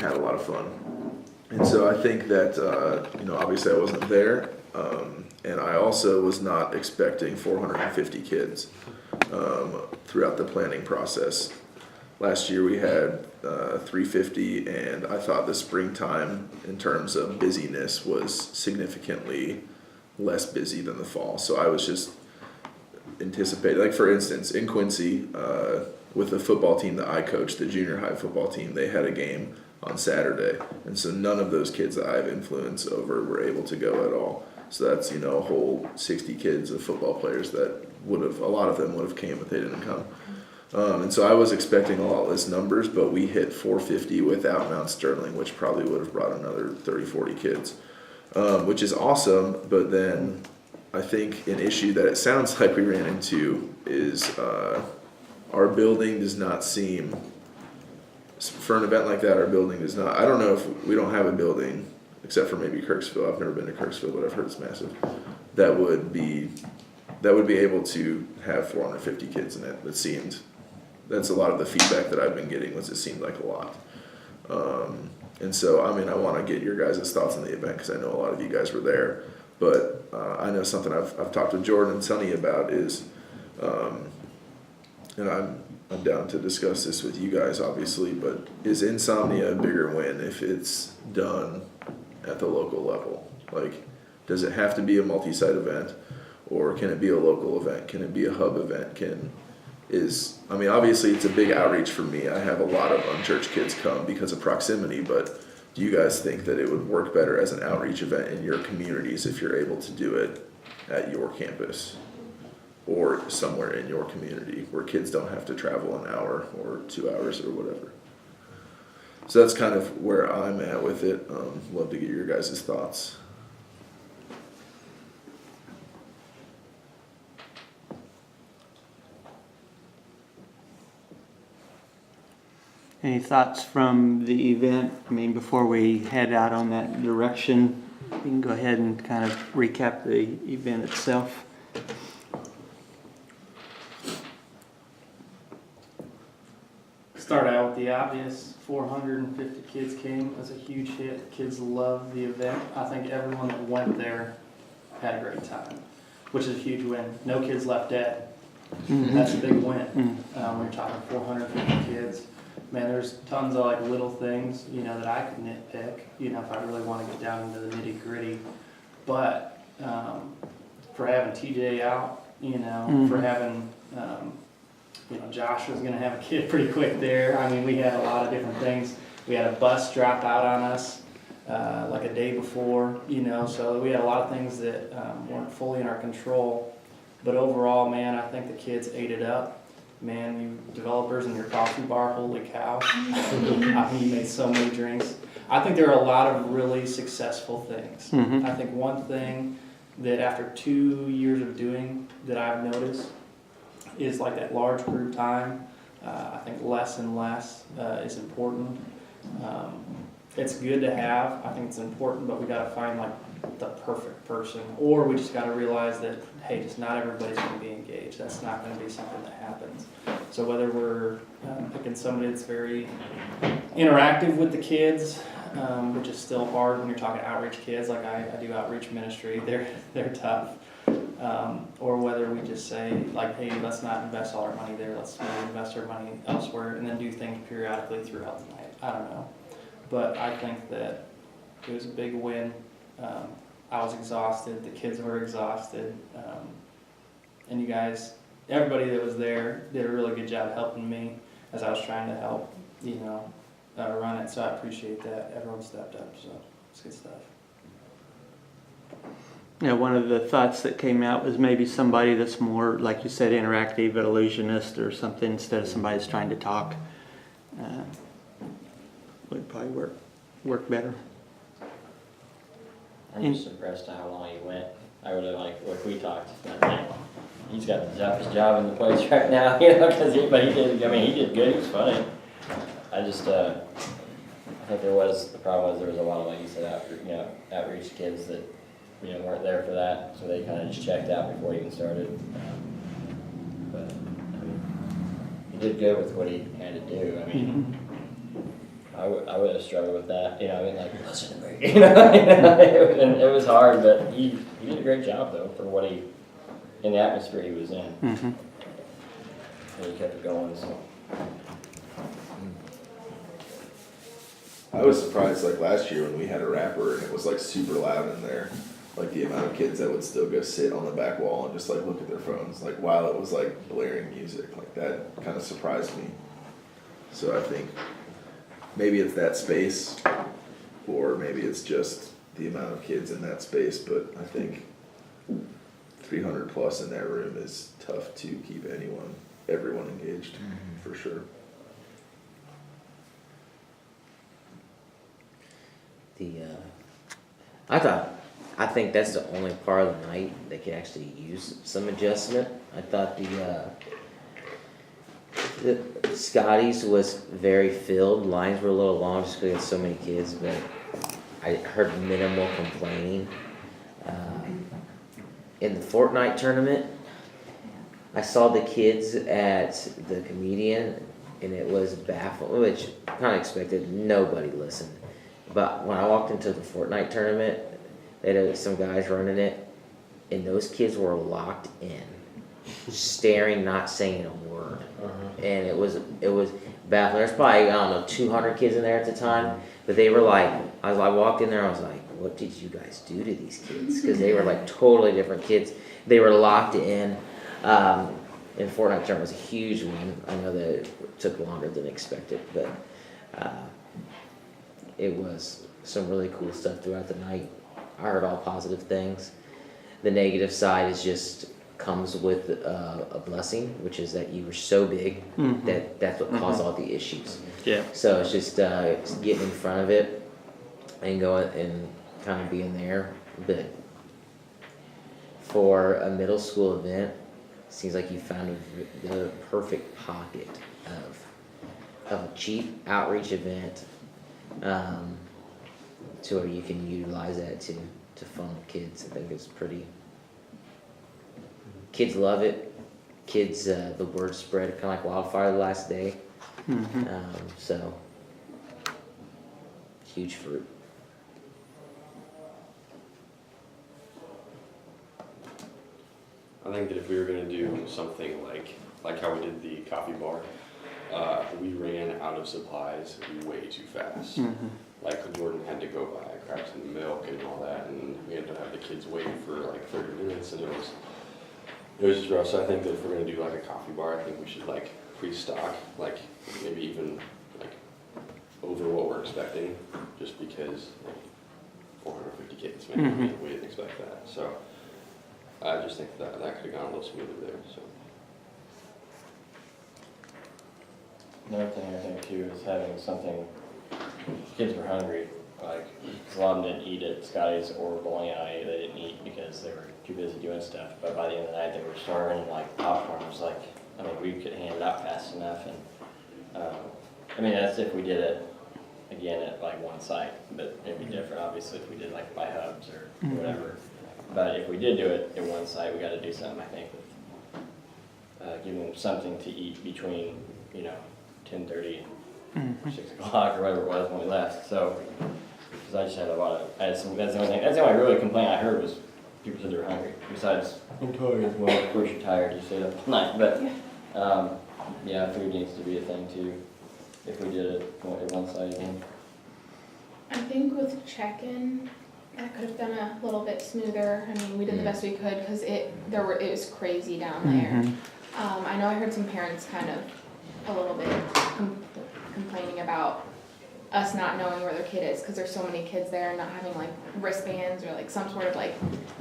had a lot of fun. And so I think that, obviously I wasn't there, and I also was not expecting 450 kids throughout the planning process. Last year we had 350, and I thought the springtime in terms of busyness was significantly less busy than the fall. So I was just anticipating, like for instance, in Quincy, with the football team that I coached, the junior high football team, they had a game on Saturday, and so none of those kids that I have influence over were able to go at all. So that's, a whole 60 kids of football players that a lot of them would have came, but they didn't come. And so I was expecting a lot less numbers, but we hit 450 without Mount Sterling, which probably would have brought another 30, 40 kids, which is awesome. But then I think an issue that it sounds like we ran into is our building does not seem, for an event like that, our building does not, I don't know if we don't have a building, except for maybe Kirksville. I've never been to Kirksville, but I've heard it's massive. That would be able to have 450 kids in it. That's a lot of the feedback that I've been getting, was it seemed like a lot. And so, I want to get your guys' thoughts on the event, because I know a lot of you guys were there. But I know something I've talked to Jordan and Sonny about is, and I'm down to discuss this with you guys, obviously, but is Insomnia a bigger win if it's done at the local level? Like, does it have to be a multi-site event, or can it be a local event? Can it be a hub event? Obviously it's a big outreach for me. I have a lot of unchurched kids come because of proximity, but do you guys think that it would work better as an outreach event in your communities if you're able to do it at your campus or somewhere in your community where kids don't have to travel an hour or 2 hours or whatever? So that's kind of where I'm at with it. Love to get your guys' thoughts. Any thoughts from the event? Before we head out on that direction, we can go ahead and kind of recap the event itself. Start out with the obvious. 450 kids came. It was a huge hit. Kids loved the event. I think everyone that went there had a great time, which is a huge win. No kids left dead. Mm-hmm. That's a big win. Mm-hmm. We're talking 450 kids. Man, there's tons of little things, that I could nitpick, if I really want to get down into the nitty gritty. But for having TJ out, for having, Josh was going to have a kid pretty quick there. We had a lot of different things. We had a bus drop out on us a day before, so we had a lot of things that weren't fully in our control. But overall, man, I think the kids ate it up. Man, you developers in your coffee bar, holy cow. You made so many drinks. I think there are a lot of really successful things. Mm-hmm. I think one thing that after 2 years of doing that I've noticed is that large group time. I think less and less is important. It's good to have. I think it's important, but we got to find the perfect person, or we just got to realize that, hey, just not everybody's going to be engaged. That's not going to be something that happens. So whether we're picking somebody that's very interactive with the kids, which is still hard when you're talking outreach kids, I do outreach ministry, they're tough, or whether we just say hey, let's not invest all our money there, let's maybe invest our money elsewhere, and then do things periodically throughout the night. I don't know, but I think that it was a big win. I was exhausted, the kids were exhausted, and you guys, everybody that was there did a really good job helping me as I was trying to help, run it, so I appreciate that. Everyone stepped up, so it's good stuff. Yeah, one of the thoughts that came out was maybe somebody that's more, like you said, interactive, an illusionist or something, instead of somebody that's trying to talk, would probably work better. I'm just impressed at how long he went. I really like we talked. He's got the toughest job in the place right now, because he did good. He was funny. I think the problem was there was a lot of, like you said, outreach kids that weren't there for that, so they kind of just checked out before he even started. But he did good with what he had to do. I would have struggled with that, you know, I mean, like, listen to me, you know, it was hard, but he did a great job though for what in the atmosphere he was in. Mm-hmm. And he kept it going, so. I was surprised like last year when we had a rapper and it was like super loud in there. Like the amount of kids that would still go sit on the back wall and just like look at their phones, like while it was like blaring music. Like that kind of surprised me. So I think maybe it's that space, or maybe it's just the amount of kids in that space. But I think 300 plus in that room is tough to keep everyone engaged, for sure. I think that's the only part of the night that could actually use some adjustment. I thought the Scotty's was very filled. Lines were a little long just because we had so many kids, but I heard minimal complaining. In the Fortnite tournament, I saw the kids at the comedian, and it was baffling, which I kind of expected. Nobody listened. But when I walked into the Fortnite tournament, they had some guys running it, and those kids were locked in, staring, not saying a word. And it was baffling. There's probably, I don't know, 200 kids in there at the time, but they were like, I walked in there, I was like, what did you guys do to these kids? Because they were like totally different kids. They were locked in. And Fortnite tournament was a huge one. I know that it took longer than expected, but it was some really cool stuff throughout the night. I heard all positive things. The negative side is just comes with a blessing, which is that you were so big that's what caused all the issues. Yeah. So it's just getting in front of it and going and kind of being there. But for a middle school event, it seems like you found the perfect pocket of a cheap outreach event. To where you can utilize that to funnel kids. I think it's pretty. Kids love it. Kids, the word spread kind of like wildfire the last day. So, huge fruit. I think that if we were going to do something like how we did the coffee bar, we ran out of supplies way too fast. Like Jordan had to go buy grab some milk and all that, and we had to have the kids wait for like 30 minutes, and it was just rough. So I think that if we're gonna do like a coffee bar, I think we should like pre-stock, like maybe even like over what we're expecting, just because like 450 kids, maybe we didn't expect that. So I just think that could have gone a little smoother there. So. Another thing I think too is having something. Kids were hungry. Like a lot of them didn't eat at Scotty's or bowling alley. They didn't eat because they were too busy doing stuff. But by the end of the night, they were starving. And like popcorn was like, I mean, we could hand it out fast enough. And I mean, that's if we did it again at like one site. But it'd be different, obviously, if we did like by hubs or whatever. But if we did do it at one site, we got to do something. I think with giving them something to eat between 10:30 and 6 o'clock or whatever it was when we left. So, because I just had that's the only really complaint I heard was people said they were hungry. Besides, I'm tired. Well, of course you're tired. You stayed up all night. But yeah, food needs to be a thing too. If we did it at one side again. I think with check-in, that could have been a little bit smoother. I mean, we did the best we could because it was crazy down there. I know I heard some parents kind of a little bit complaining about us not knowing where their kid is because there's so many kids there and not having like wristbands or like some sort of like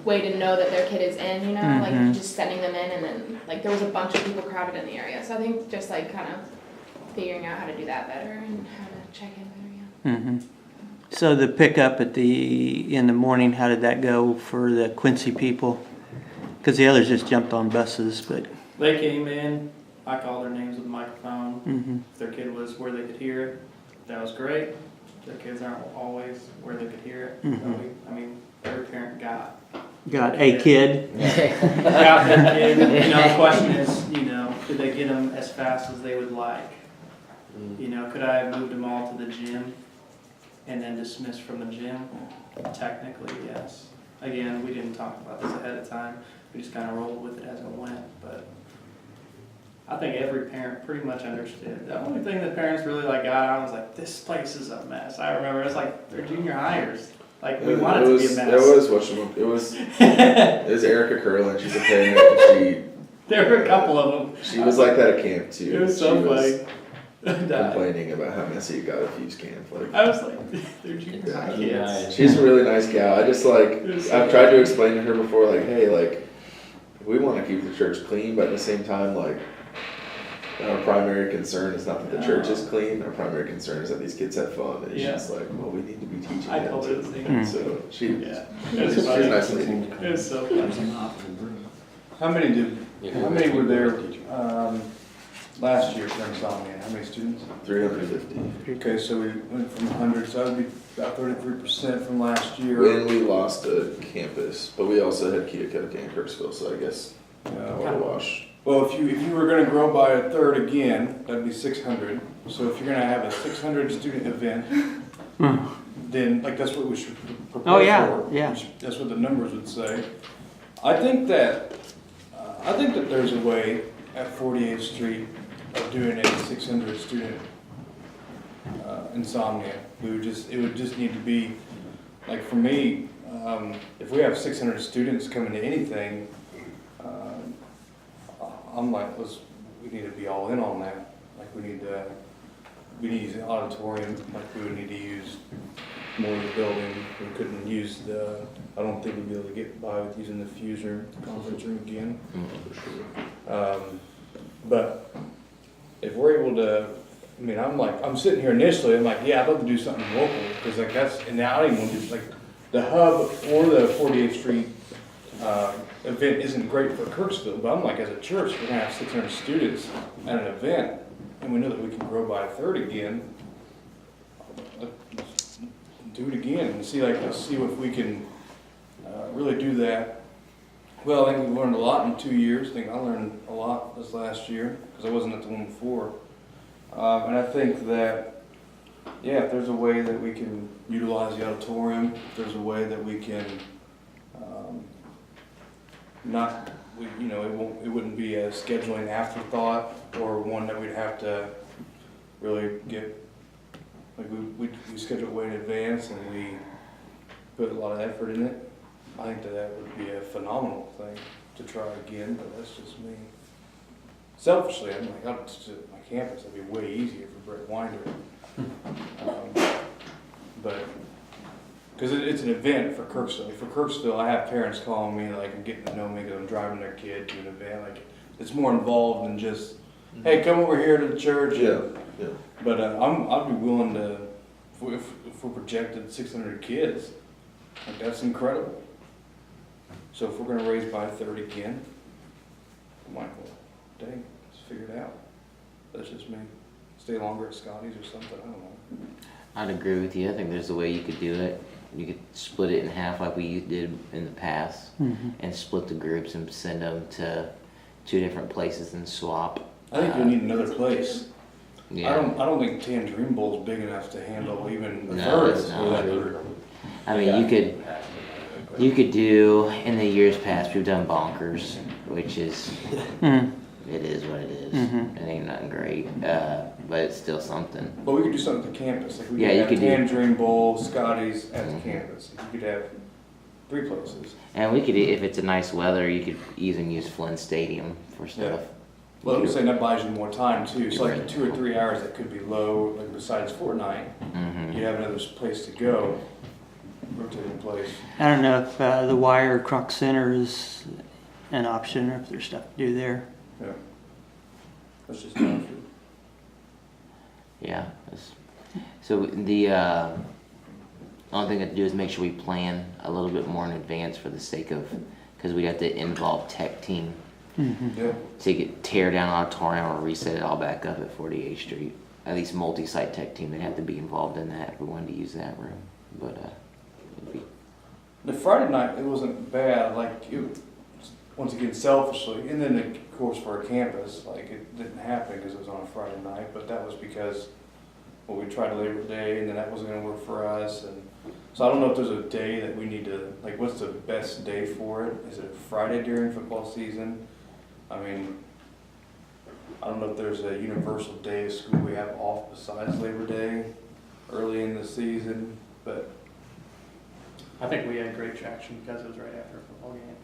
way to know that their kid is in, like just sending them in, and then like there was a bunch of people crowded in the area. So I think just like kind of figuring out how to do that better and how to check in better, So the pickup in the morning, how did that go for the Quincy people? Because the others just jumped on buses, but They came in, I called their names with the microphone. If their kid was where they could hear it, that was great. Their kids aren't always where they could hear it. I mean, every parent got a kid. got their kid. The question is, did they get them as fast as they would like? You know, could I have moved them all to the gym and then dismissed from the gym? Technically, yes. Again, we didn't talk about this ahead of time. We just kind of rolled with it as it went, but I think every parent pretty much understood. The only thing that parents really like got on was like, this place is a mess. I remember it's like they're junior hires. Like we wanted it to be a mess. It was Erica Curlin. She's a parent. And There were a couple of them. she was like that at camp too. It was so She was funny. complaining about how messy it got at Fuse camp. Like, I was like, they're junior high kids. Yeah. she's a really nice gal. I just like, It was so I've tried to explain to her before, like, hey, like, we want to keep the church clean, but at the same time, like, our primary concern is not that the church is clean. Our primary concern is that these kids have fun. And Yeah. she's like, well, we need to be teaching I them told to. her the same. And so she, Yeah. she's a nice lady. It was so funny. How many Yeah, were there, teacher. last year for Insomnia? How many students? 350. Okay, so we went from 100, so that would be about 33% from last year. When we lost a campus, but we also had Keokuk and Kirksville, so I guess what a wash. Well, if you were gonna grow by a third again, that'd be 600. So if you're gonna have a 600 student event, then, like, that's what we should prepare for. Oh, yeah, yeah. That's what the numbers would say. I think that there's a way at 48th Street of doing a 600 student Insomnia. It would just need to be, like, for me, if we have 600 students coming to anything, I'm like, we need to be all in on that. Like, we need to use the auditorium, like we would need to use more of the building. We couldn't use I don't think we'd be able to get by with using the Fuse room, conference room again. But if we're able to, I mean, I'm sitting here initially, I'm like, yeah, I'd love to do something local, because like and now I don't even want to do, like, the hub for the 48th Street event isn't great for Kirksville, but I'm like, as a church, we're gonna have 600 students at an event, and we know that we can grow by a third again. Let's do it again and see if we can really do that. Well, I think we've learned a lot in 2 years. I think I learned a lot this last year because I wasn't at the one before. And I think that, yeah, if there's a way that we can utilize the auditorium, if there's a way that we can it wouldn't be a scheduling afterthought or one that we'd have to really get, like we schedule it way in advance and we put a lot of effort in it. I think that would be a phenomenal thing to try again, but that's just me. Selfishly, I'm like, I'd just at my campus, that'd be way easier for Brett Winder. But because it's an event for Kirksville. For Kirksville, I have parents calling me, like, and getting to know me because I'm driving their kid to an event. Like, it's more involved than just, hey, come over here to the church. Yeah. But I'd be willing to, if we're projected 600 kids, like, that's incredible. So if we're going to raise by a third again, I'm like, well, dang, let's figure it out. That's just me. Stay longer at Scotty's or something, I don't know. I'd agree with you. I think there's a way you could do it. You could split it in half like we did in the past, and split the groups and send them to 2 different places and swap. I think we need another place. Yeah. I don't think Tangerine Bowl is big enough to handle even a No, third it's of not. that group. I mean, you could do, in the years past, we've done Bonkers, which is, it is what it is. It ain't nothing great, but it's still something. But we could do something at the campus. Like we Yeah, could you have could do- Tangerine Bowl, Scotty's at the campus. You could have 3 places. And we could, if it's a nice weather, you could even use Flynn Stadium for stuff. Well, I'm saying that buys you more time too. So like Right. 2 or 3 hours that could be low, like besides Fortnite, you have another place to go, rotating place. I don't know if the Wire Croc Center is an option or if there's stuff to do there. Yeah. That's just not true. Yeah. So the only thing I have to do is make sure we plan a little bit more in advance for the sake of, because we have to involve tech team Yeah. to tear down auditorium or reset it all back up at 48th Street. At least multi-site tech team, they'd have to be involved in that if we wanted to use that room. But it'd be, The Friday night, it wasn't bad. Like, once again, selfishly, and then of course for our campus, like it didn't happen because it was on a Friday night, but that was because, well, we tried Labor Day and then that wasn't gonna work for us, and so I don't know if there's a day that we need to, like, what's the best day for it? Is it a Friday during football season? I mean, I don't know if there's a universal day of school we have off besides Labor Day early in the season, but I think we had great traction because it was right after a football game,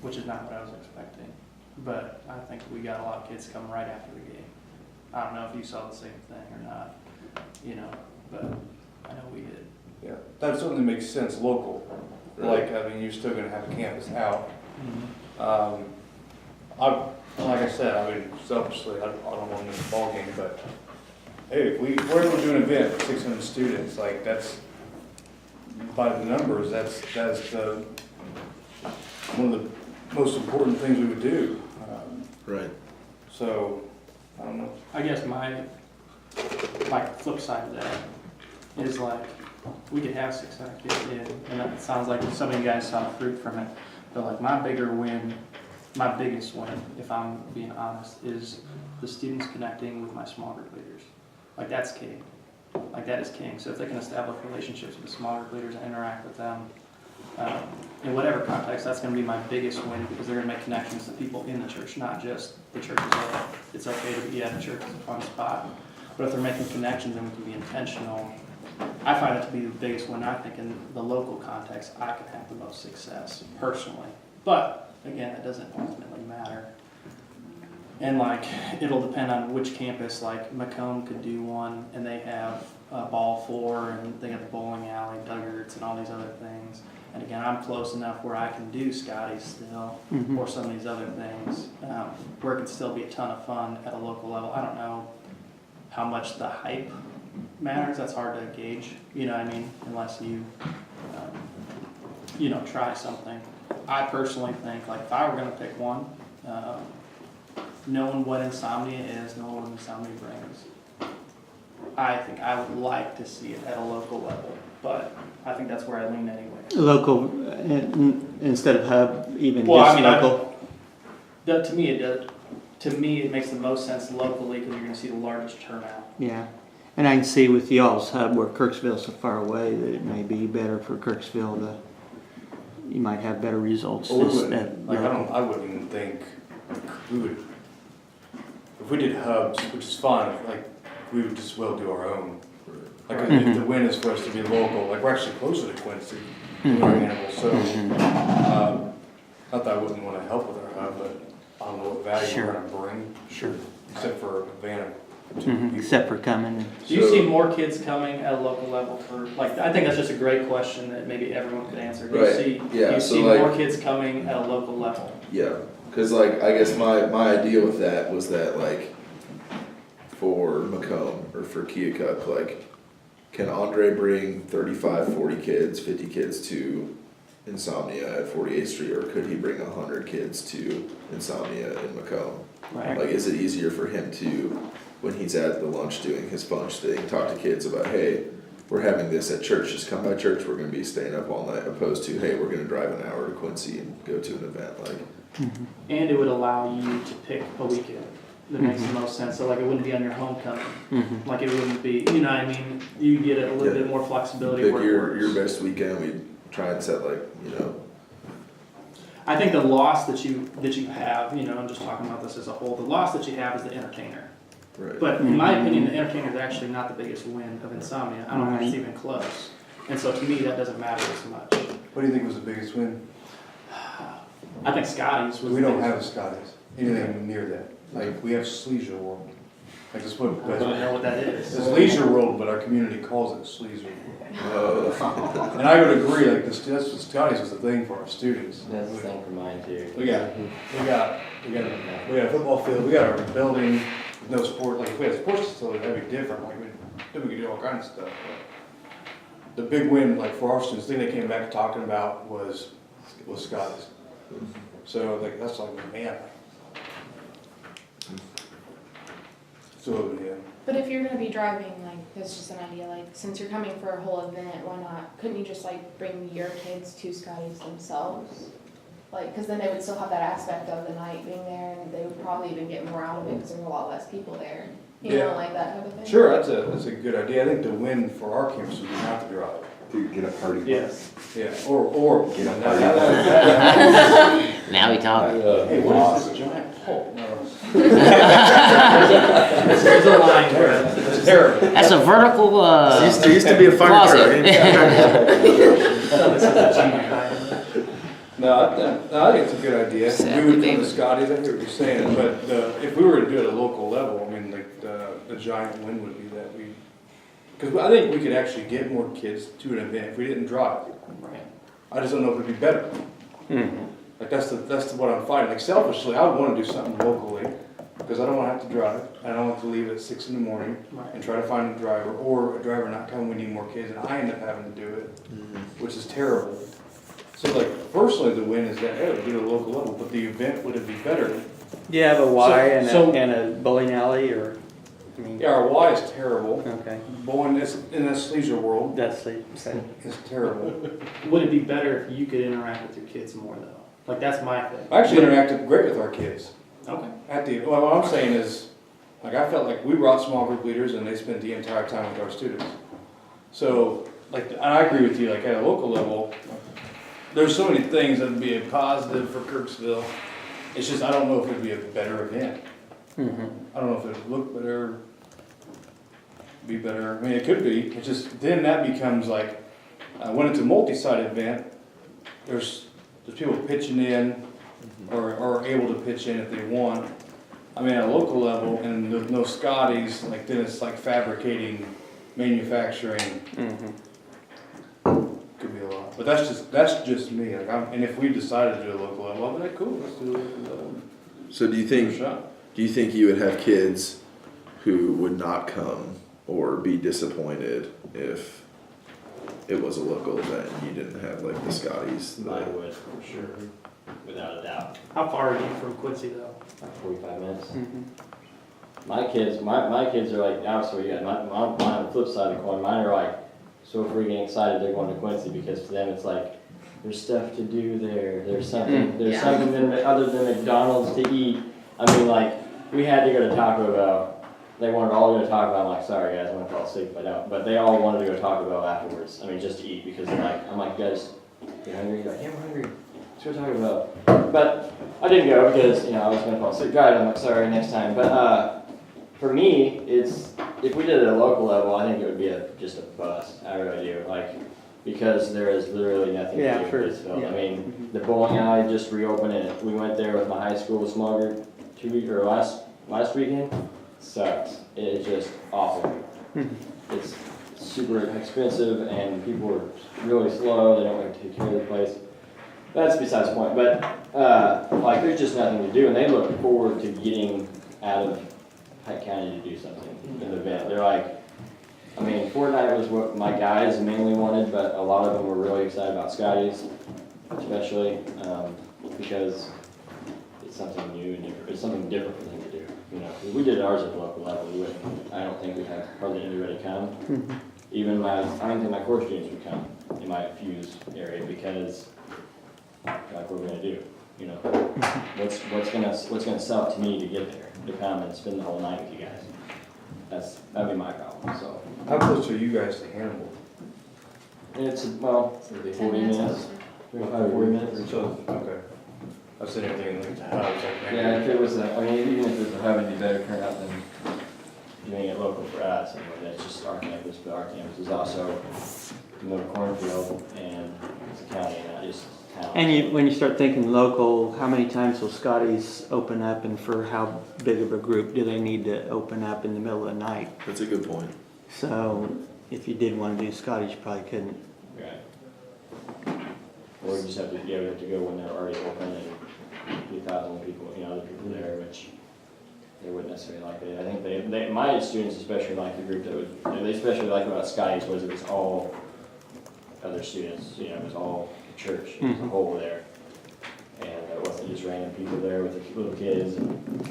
which is not what I was expecting. But I think we got a lot of kids coming right after the game. I don't know if you saw the same thing or not, you know, but I know we did. yeah, that certainly makes sense local. Like, I mean, you're still gonna have a campus out. Like I said, I mean, selfishly, I don't want to miss the ball game, but hey, if we're able to do an event for 600 students, like that's, by the numbers, that's the, one of the most important things we would do. Right. So, I don't know. I guess my flip side of that is like, we could have 600 kids in, and that sounds like some of you guys saw fruit from it, but like my biggest win, if I'm being honest, is the students connecting with my small group leaders. Like that's king. Like that is king. So if they can establish relationships with the small group leaders and interact with them, in whatever context, that's going to be my biggest win because they're going to make connections to people in the church, not just the church as well. It's okay to be at a church as a fun spot, but if they're making connections and we can be intentional, I find it to be the biggest win. I think in the local context, I can have the most success personally. But again, it doesn't ultimately matter. And like, it'll depend on which campus, like Macomb could do one and they have a ball floor and they got the bowling alley, Duggarts and all these other things. And again, I'm close enough where I can do Scotty's still or some of these other things where it can still be a ton of fun at a local level. I don't know how much the hype matters. That's hard to gauge, you know what I mean, unless you, try something. I personally think, like, if I were going to pick one, knowing what Insomnia is, knowing what Insomnia brings, I think I would like to see it at a local level, but I think that's where I lean anyway. Local, instead of hub, even Well, just I mean, local? To me, it does. To me, it makes the most sense locally because you're going to see the largest turnout. Yeah. And I can see with y'all's hub where Kirksville's so far away that it may be better for Kirksville to, you might have better results. Well, at I wouldn't even think we would, if we did hubs, which is fine, like, we would just well do our own. Like, if the win is for us to be local, like, we're actually closer to Quincy than our animals, so, not that I wouldn't want to help with our hub, but I don't know what value we're gonna bring. Sure. Except for a van of 2 people. Except for coming. Do you see more kids coming at a local level for, like, I think that's just a great question that maybe everyone could answer. Do Right. you see like, more kids coming at a local level? Yeah, because like I guess my idea with that was that like for Macomb or for Keokuk, like can Andre bring 35, 40 kids, 50 kids to Insomnia at 48th Street, or could he bring 100 kids to Insomnia in Macomb? Right. Like, is it easier for him to, when he's at the lunch doing his bunch thing, talk to kids about, hey, we're having this at church, just come by church, we're going to be staying up all night, opposed to, hey, we're going to drive an hour to Quincy and go to an event, like. And it would allow you to pick a weekend that makes the most sense. So like it wouldn't be on your homecoming. Like it wouldn't be, you know what I mean? You get a little bit more flexibility. Pick where it your works. best weekend, we try and set like, I think the loss that you have, I'm just talking about this as a whole, the loss that you have is the entertainer. right. But in my opinion, the entertainer is actually not the biggest win of Insomnia. I don't think it's even close. And so to me, that doesn't matter as much. What do you think was the biggest win? I think Scotty's was We the don't biggest. have a Scotty's, anything near that. Like, we have Sleaser World. Like, that's what, I don't know what that is. it's Leisure World, but our community calls it Sleaser World. Oh. And I would agree, like, that's what Scotty's was the thing for our students. That's the thing for mine too. We got a football field, we got our building, with no sport, like, if we had a sports facility, that'd be different, like, then we could do all kinds of stuff. But the big win, like, for our students, the thing they came back talking about was Scotty's. So, like, that's like, man. So, yeah. But if you're gonna be driving, like, that's just an idea, like, since you're coming for a whole event, why not, couldn't you just like bring your kids to Scotty's themselves? Like, because then they would still have that aspect of the night being there, and they would probably even get more out of it because there were a lot less people there. You know, Yeah. like that type of thing. Sure, that's a good idea. I think the win for our campus would be not to drive. To get a party. Yes. Yeah, or. Get a now- party. now that- Now we talk. Hey, what is this giant pole? No. There's a line where It's terrible. That's a vertical, There used to be a fire truck. closet. this is a junior high. No, I think it's a good idea. Sad We would name. come to Scotty's, I hear what you're saying, but if we were to do it at a local level, I mean, like, the giant win would be that we, because I think we could actually get more kids to an event if we didn't drive. Right. I just don't know if it'd be better. Like, that's what I'm fighting. Like, selfishly, I would want to do something locally, because I don't want to have to drive. I don't have to leave at 6 in the morning Right. and try to find a driver, or a driver not come, we need more kids, and I end up having to do it, which is terrible. So like, personally, the win is that, hey, we do it at a local level, but the event would it be better? Do you have a Y So- and a bowling alley, or, I mean, Yeah, our Y is terrible. okay, Bowling in this leisure world that's the same. is terrible. Would it be better if you could interact with your kids more though? Like that's my thing. I actually interacted great with our kids. Okay. Well, what I'm saying is, like, I felt like we brought small group leaders and they spent the entire time with our students. So, like, and I agree with you, like, at a local level, there's so many things that would be a positive for Kirksville. It's just, I don't know if it'd be a better event. I don't know if it'd look better, be better. I mean, it could be. It's just, then that becomes like, when it's a multi-site event, there's people pitching in or are able to pitch in if they want. I mean, at a local level, and with no Scotties, like, then it's like fabricating, manufacturing. Could be a lot, but that's just me. Like, and if we decided to do a local level, I'd be like, cool, let's do a local level. So do you Give it a think shot. you would have kids who would not come or be disappointed if it was a local event and you didn't have like the Scotties? I would, for sure, without a doubt. How far are you from Quincy though? Like 45 minutes. Mm-hmm. My kids are like, so yeah, mine on the flip side of the coin, mine are like so freaking excited they're going to Quincy because to them it's like, there's stuff to do there. There's something, something other than McDonald's to eat. I mean, like, we had to go to Taco Bell. They wanted all to go to Taco Bell. I'm like, sorry guys, I'm gonna fall asleep if I don't. But they all wanted to go to Taco Bell afterwards. I mean, just to eat because they're like, I'm like, guys, you hungry? They're like, yeah, I'm hungry. Let's go Taco Bell. But I didn't go because, I was gonna fall asleep. Guys, I'm like, sorry, next time. But for me, it's, if we did it at a local level, I think it would be just a bust. I really do. Like, because there is literally nothing to do in Pittsfield. I mean, the bowling alley just reopened and we went there with my high school small group last weekend. Sucks. It's just awful. It's super expensive and people are really slow. They don't like to take care of the place. That's besides the point. But like, there's just nothing to do, and they look forward to getting out of Pike County to do something, an event. They're like, I mean, Fortnite was what my guys mainly wanted, but a lot of them were really excited about Scotty's, especially because it's something new and different. It's something different for them to do. If we did ours at the local level, we wouldn't. I don't think we'd have hardly anybody come. Even I don't think my core students would come in my fuse area because, like, what we're gonna do, what's gonna sell it to me to get there, to come and spend the whole night with you guys. That'd be my problem. So How close are you guys to Hannibal? it's 40 minutes. 40 minutes. So, okay. I was sitting there thinking, like, how is that? Yeah, if it was, even if it was a hub, it'd be better turnout than doing it local for us. Anyway, that's just our campus, but our campus is also more cornfield and it's a county, not just town. And when you start thinking local, how many times will Scotty's open up, and for how big of a group do they need to open up in the middle of the night? That's a good point. So if you did want to do Scotty's, you probably couldn't. Right. Or we just have to, we have to go when they're already open and 3,000 people, other people there, which they wouldn't necessarily like it. I think my students especially like the group they especially like about Scotty's was it was all other students, it was all the church as a whole there. And it wasn't just random people there with the little kids.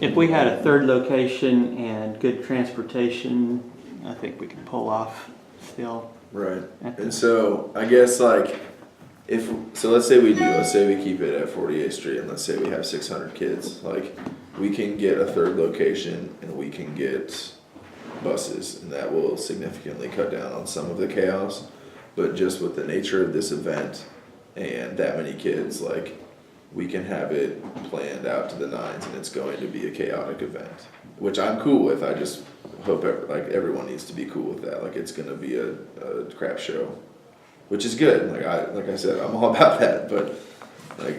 If we had a third location and good transportation, I think we could pull off still. Right. And so I guess like let's say we do, let's say we keep it at 48th Street and let's say we have 600 kids, like we can get a third location and we can get buses and that will significantly cut down on some of the chaos. But just with the nature of this event and that many kids, like we can have it planned out to the nines and it's going to be a chaotic event, which I'm cool with. I just hope everyone needs to be cool with that. Like it's going to be a crap show. Which is good. Like I said, I'm all about that, but like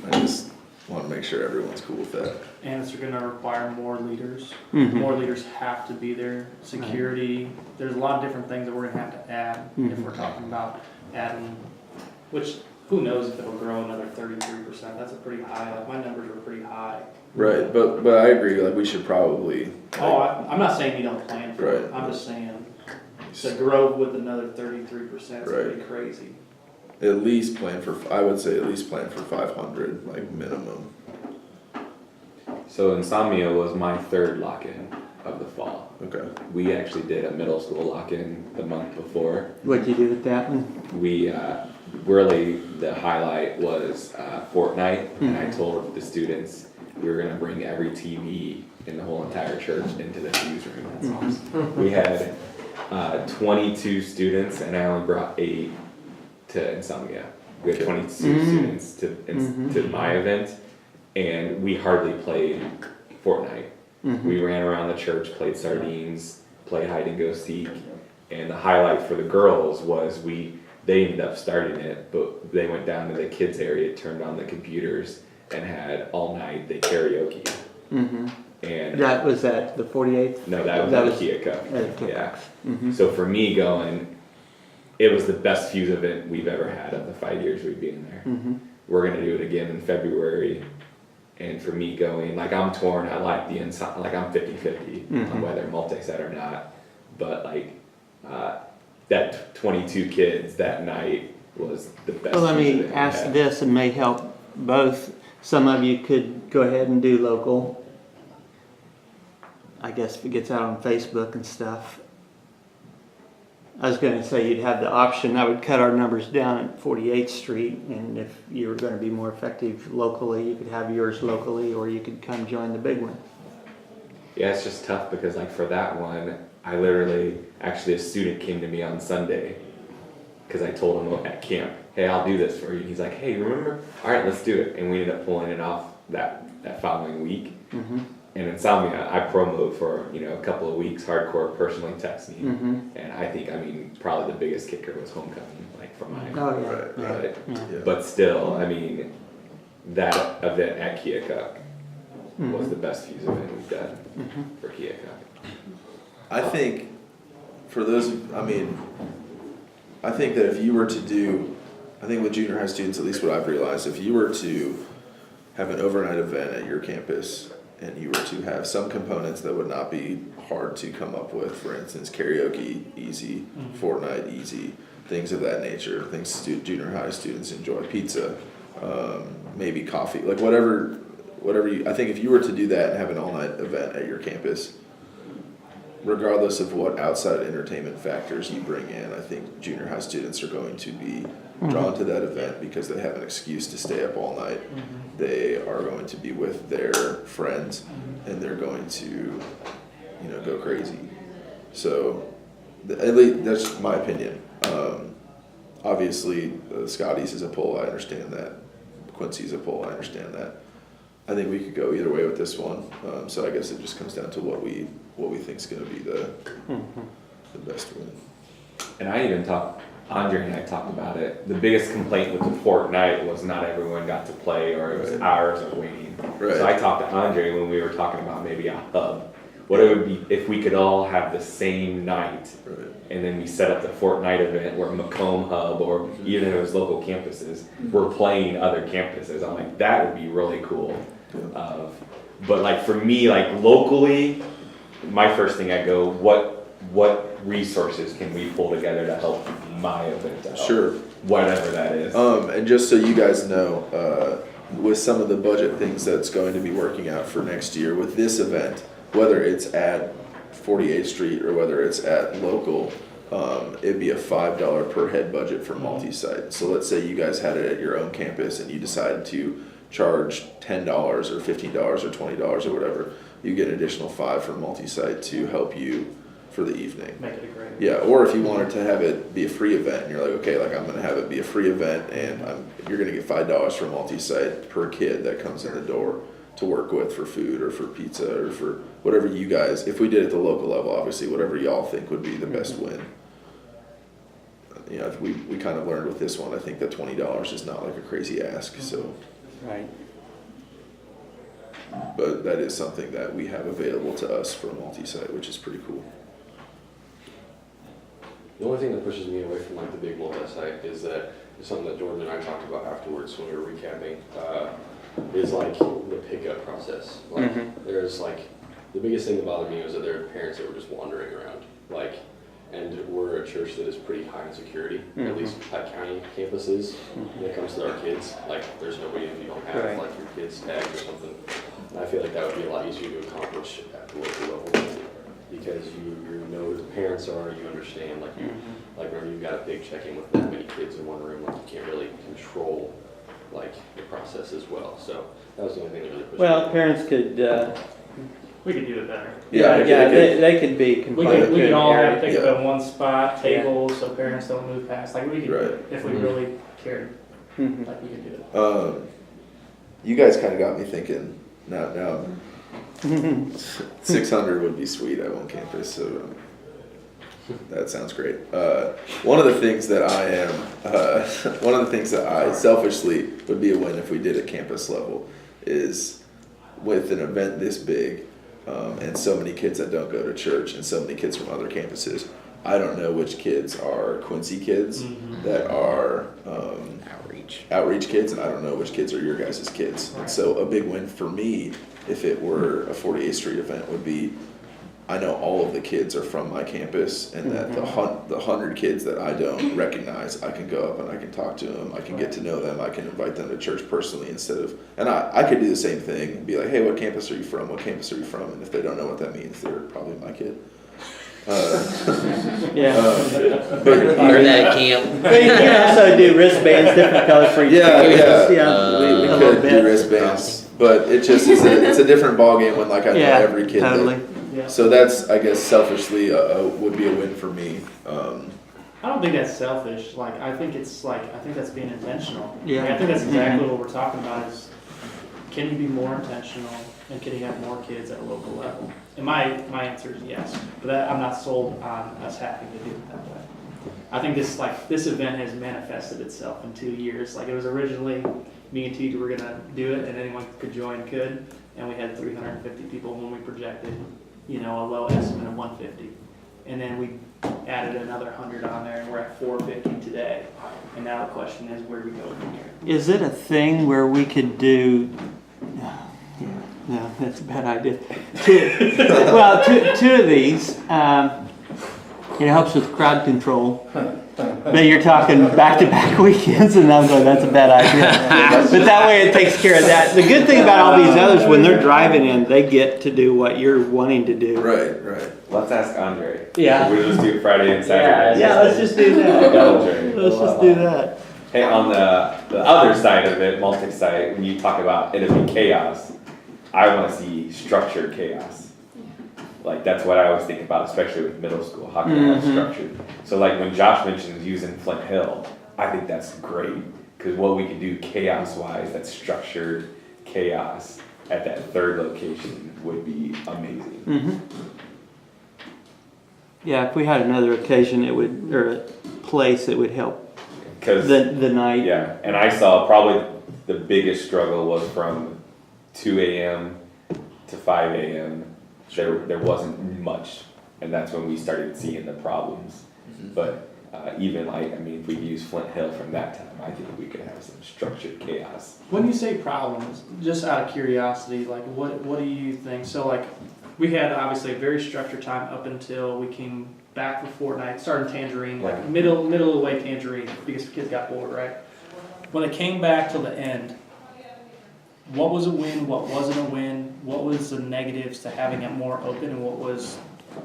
I just want to make sure everyone's cool with that. And it's gonna require more leaders. Mhm. More leaders have to be there. Security, there's a lot of different things that we're gonna have to add if we're talking about adding, which who knows if it'll grow another 33%. That's a pretty high, like my numbers are pretty high. Right, but I agree. Like we should probably. I'm not saying you don't plan for it. Right. I'm just saying to grow with another 33% is pretty crazy. At least plan for. I would say at least plan for 500, like minimum. So Insomnia was my third lock-in of the fall. Okay. We actually did a middle school lock-in the month before. What'd you do with that one? We really, the highlight was Fortnite, and I told the students we were gonna bring every TV in the whole entire church into the fuse room. That's awesome. We had 22 students, and I only brought 8 to Insomnia. We had 22 students to my event, and we hardly played Fortnite. We ran around the church, played sardines, played hide and go seek, and the highlight for the girls was they ended up starting it, but they went down to the kids area, turned on the computers, and had all night they karaoke. And That was at the 48th? no, that was That at was Keokuk. at Keokuk. Yeah. So for me going, it was the best fuse event we've ever had of the 5 years we've been there. We're gonna do it again in February. And for me going, like I'm torn, I like the inside, like I'm 50-50 on whether multi-set or not. But like, that 22 kids that night was the best. Well, let fuse me event we ask had. this, and may help both. Some of you could go ahead and do local. I guess if it gets out on Facebook and stuff. I was gonna say you'd have the option, I would cut our numbers down at 48th Street, and if you were gonna be more effective locally, you could have yours locally, or you could come join the big one. Yeah, it's just tough because like for that one, I literally, actually a student came to me on Sunday because I told him at camp, hey, I'll do this for you. He's like, hey, remember? All right, let's do it. And we ended up pulling it off that following week. And Insomnia, I promoted for a couple of weeks. Hardcore personally text me, and I think probably the biggest kicker was homecoming, like for mine. Oh, yeah. Right. But, Yeah. but still, that event at Keokuk was the best fuse event we've done for Keokuk. I think for those, I think that if you were to do, I think with junior high students, at least what I've realized, if you were to have an overnight event at your campus and you were to have some components that would not be hard to come up with, for instance, karaoke, easy, Fortnite, easy, things of that nature, things junior high students enjoy, pizza, maybe coffee, like whatever I think if you were to do that and have an all-night event at your campus, regardless of what outside entertainment factors you bring in, I think junior high students are going to be drawn to that event because they have an excuse to stay up all night. They are going to be with their friends and they're going to, go crazy. So, at least that's my opinion. Obviously, Scotty's is a poll, I understand that. Quincy's a poll, I understand that. I think we could go either way with this one. So I guess it just comes down to what we think is going to be the best win. And Andre and I talked about it. The biggest complaint with the Fortnite was not everyone got to play, or it was hours of waiting. Right. So I talked to Andre when we were talking about maybe a hub. What it would be if we could all have the same night, Right. and then we set up the Fortnite event where Macomb Hub, or even if it was local campuses, were playing other campuses. I'm like, that would be really cool. But like for me, like locally, my first thing I go, what resources can we pull together to help my event out? Sure. Whatever that is. And just so you guys know, with some of the budget things that's going to be working out for next year with this event, whether it's at 48th Street or whether it's at local, it'd be a $5 per head budget for multi-site. So let's say you guys had it at your own campus and you decided to charge $10 or $15 or $20 or whatever, you get an additional $5 for multi-site to help you for the evening. Make it a great. Yeah, or if you wanted to have it be a free event, and you're like, okay, like I'm gonna have it be a free event, and you're gonna get $5 for multi-site per kid that comes in the door to work with for food or for pizza or for whatever you guys. If we did it at the local level, obviously, whatever y'all think would be the best win. You know, we kind of learned with this one. I think that $20 is not like a crazy ask. So, Right. but that is something that we have available to us for multi-site, which is pretty cool. The only thing that pushes me away from like the big multi-site is that it's something that Jordan and I talked about afterwards when we were recapping, is like the pickup process. Like there's like, the biggest thing that bothered me was that there are parents that were just wandering around. Like, and we're a church that is pretty high in security, at least at county campuses, when it comes to our kids. Like, there's nobody if you don't have Right. like your kids tagged or something. And I feel like that would be a lot easier to accomplish at the local level, because you know who the parents are, you understand, like you, like whenever you've got a big check-in with that many kids in one room, like you can't really control like the process as well. So that was the only thing that really pushed me Well, away. parents could, We could do it better. they could be We confined could, we to could an all area. have pick up in one spot, tables, so parents don't move past. Like we could, Right. if we really cared, Mhm. like we could do it. You guys kind of got me thinking. Now, 600 would be sweet at one campus. So that sounds great. One of the things that one of the things that I selfishly would be a win if we did at campus level is with an event this big, and so many kids that don't go to church and so many kids from other campuses. I don't know which kids are Quincy kids that are outreach kids, and I don't know which kids are your guys' kids. And so a big win for me, if it were a 48th Street event, would be I know all of the kids are from my campus, and that the 100 kids that I don't recognize, I can go up and I can talk to them, I can get to know them, I can invite them to church personally instead of, and I could do the same thing and be like, hey, what campus are you from? What campus are you from? And if they don't know what that means, they're probably my kid. Yeah. Heard that at camp. But you can also do wristbands, different colors for each campus. We a little could do bit. wristbands, but it just is it's a different ballgame when like I know Yeah, every kid. totally. Yeah. So that's, I guess, selfishly would be a win for me. I don't think that's selfish. Like I think that's being intentional. Yeah. I think that's exactly what we're talking about. Is can you be more intentional and can you have more kids at a local level? And my answer is yes. But I'm not sold on us having to do it that way. I think this event has manifested itself in 2 years. Like it was originally me and Teague were gonna do it, and anyone could join could, and we had 350 people when we projected, a low estimate of 150, and then we added another 100 on there, and we're at 450 today. And now the question is, where do we go from here? Is it a thing where we could do? No, that's a bad idea. Two of these. It helps with crowd control. But you're talking back-to-back weekends, and I'm going, that's a bad idea. But that way it takes care of that. The good thing about all these others, when they're driving in, they get to do what you're wanting to do. Right. Let's ask Andre. Yeah. We just do Friday and Saturday. Yeah, let's just do that. Andre. Let's just do that. Hey, on the other side of it, multi-site, when you talk about it'll be chaos, I want to see structured chaos. Like that's what I always think about, especially with middle school. How can I have structured? So like when Josh mentions using Flint Hill, I think that's great because what we can do chaos-wise, that's structured chaos at that third location would be amazing. Yeah, if we had another occasion, or a place, it would help. Because The night. yeah, and I saw probably the biggest struggle was from 2 a.m. to 5 a.m. There wasn't much, and that's when we started seeing the problems. But even if we use Flint Hill from that time, I think we could have some structured chaos. When you say problems, just out of curiosity, like what do you think? So like we had obviously a very structured time up until we came back for Fortnite, started Tangerine, like middle of the way Tangerine, because the kids got bored, right? When it came back to the end, what was a win? What wasn't a win? What was the negatives to having it more open, and what was